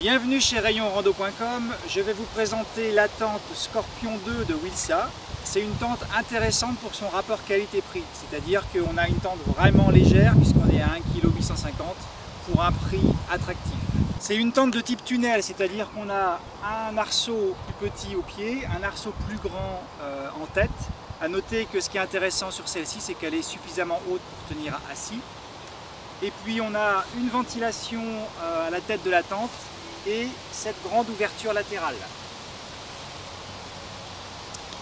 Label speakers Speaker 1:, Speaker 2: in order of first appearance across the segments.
Speaker 1: Bienvenue chez rayonrando.com, je vais vous présenter la tente Scorpion 2 de Wilsa. C'est une tente intéressante pour son rapport qualité-prix, c'est-à-dire qu'on a une tente vraiment légère puisqu'on est à 1,850 kg pour un prix attractif. C'est une tente de type tunnel, c'est-à-dire qu'on a un arceau plus petit au pied, un arceau plus grand en tête. À noter que ce qui est intéressant sur celle-ci, c'est qu'elle est suffisamment haute pour tenir assis. Et puis on a une ventilation à la tête de la tente et cette grande ouverture latérale.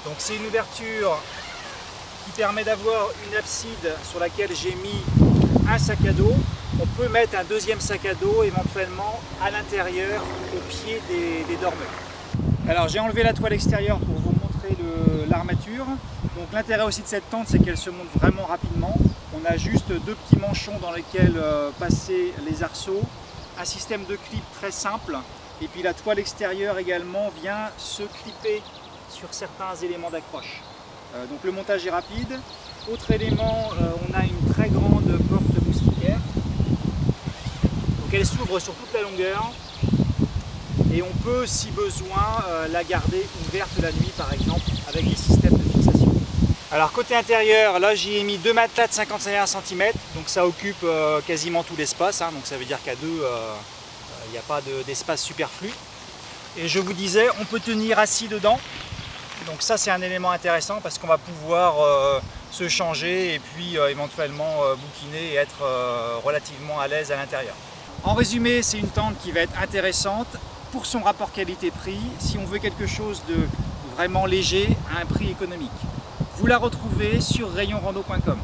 Speaker 1: Donc c'est une ouverture qui permet d'avoir une abside sur laquelle j'ai mis un sac à dos. On peut mettre un deuxième sac à dos éventuellement à l'intérieur au pied des dormeurs. Alors j'ai enlevé la toile extérieure pour vous montrer l'armature. Donc l'intérêt aussi de cette tente, c'est qu'elle se monte vraiment rapidement. On a juste deux petits manchons dans lesquels passer les arceaux, un système de clip très simple, et puis la toile extérieure également vient se clipper sur certains éléments d'accroche. Donc le montage est rapide. Autre élément, on a une très grande porte moustiquaire. Donc elle s'ouvre sur toute la longueur et on peut, si besoin, la garder ouverte la nuit par exemple avec des systèmes de fixation. Alors côté intérieur, là j'y ai mis deux matelas de 51 cm, donc ça occupe quasiment tout l'espace, donc ça veut dire qu'à deux, il n'y a pas d'espace superflu. Et je vous disais, on peut tenir assis dedans, donc ça c'est un élément intéressant parce qu'on va pouvoir se changer et puis éventuellement bouquiner et être relativement à l'aise à l'intérieur. En résumé, c'est une tente qui va être intéressante pour son rapport qualité-prix, si on veut quelque chose de vraiment léger à un prix économique. Vous la retrouvez sur rayonrando.com.